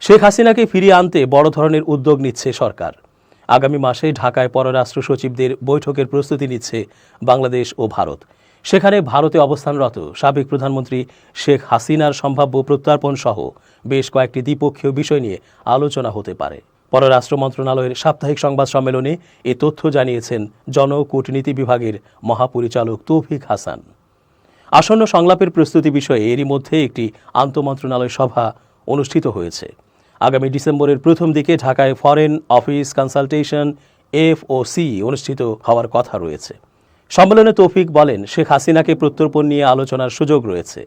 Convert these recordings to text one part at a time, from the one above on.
শেখ হাসিনাকে ফিরিয়ে আনতে বড় ধরনের উদ্যোগ নিচ্ছে সরকার। আগামী মাসে ঢাকায় পররাষ্ট্র সচিবদের বৈঠকের প্রস্তুতি নিচ্ছে বাংলাদেশ ও ভারত। সেখানে ভারতে অবস্থানরত সাবেক প্রধানমন্ত্রী শেখ হাসিনার সম্ভাব্য প্রত্যার্পণ সহ বেশ কয়েকটি দ্বিপক্ষীয় বিষয় নিয়ে আলোচনা হতে পারে। পররাষ্ট্র মন্ত্রণালয়ের সাপ্তাহিক সংবাদ সম্মেলনে এ তথ্য জানিয়েছেন জনকূটনীতি বিভাগের মহাপরিচালক তৌফিক হাসান। আসন্ন সংলাপের প্রস্তুতি বিষয়ে এরই মধ্যে একটি আন্তঃমন্ত্রণালয় সভা অনুষ্ঠিত হয়েছে। আগামী ডিসেম্বরের প্রথম দিকে ঢাকায় ফরেন অফিস কনসালটেশন FOC অনুষ্ঠিত হওয়ার কথা রয়েছে। সম্মেলনে তৌফিক বলেন, শেখ হাসিনাকে প্রত্যর্পণ নিয়ে আলোচনার সুযোগ রয়েছে।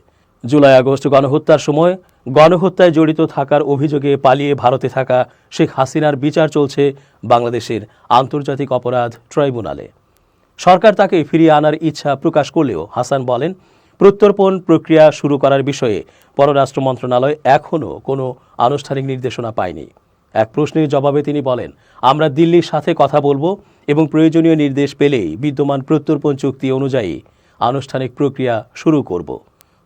জুলাই আগস্ট গণহত্যার সময় গণহত্যায় জড়িত থাকার অভিযোগে পালিয়ে ভারতে থাকা শেখ হাসিনার বিচার চলছে বাংলাদেশের আন্তর্জাতিক অপরাধ ট্রাইব্যুনালে। সরকার তাকে ফিরিয়ে আনার ইচ্ছা প্রকাশ করলেও হাসান বলেন, প্রত্যর্পণ প্রক্রিয়া শুরু করার বিষয়ে পররাষ্ট্র মন্ত্রণালয় এখনও কোনো আনুষ্ঠানিক নির্দেশনা পায়নি। এক প্রশ্নের জবাবে তিনি বলেন, আমরা দিল্লির সাথে কথা বলবো এবং প্রয়োজনীয় নির্দেশ পেলেই বিদ্যমান প্রত্যর্পণ চুক্তি অনুযায়ী আনুষ্ঠানিক প্রক্রিয়া শুরু করব।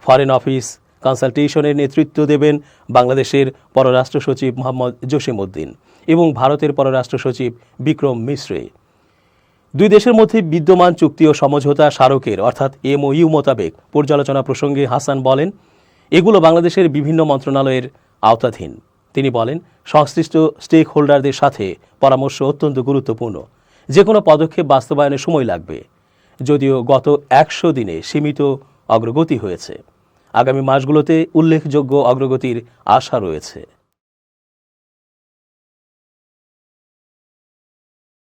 ফরেন অফিস কনসালটেশনের নেতৃত্ব দেবেন বাংলাদেশের পররাষ্ট্র সচিব মোহাম্মদ জসিমউদ্দিন এবং ভারতের পররাষ্ট্র সচিব বিক্রম মিশ্রে। দুই দেশের মধ্যে বিদ্যমান চুক্তি ও সমঝোতা স্মারকের অর্থাৎ MOU মোতাবেক পর্যালোচনা প্রসঙ্গে হাসান বলেন, এগুলো বাংলাদেশের বিভিন্ন মন্ত্রণালয়ের আওতাধীন। তিনি বলেন, সংশ্লিষ্ট স্টেক হোল্ডারদের সাথে পরামর্শ অত্যন্ত গুরুত্বপূর্ণ। যে কোনো পদক্ষেপ বাস্তবায়নে সময় লাগবে, যদিও গত 100 দিনে সীমিত অগ্রগতি হয়েছে। আগামী মাসগুলোতে উল্লেখযোগ্য অগ্রগতির আশা রয়েছে।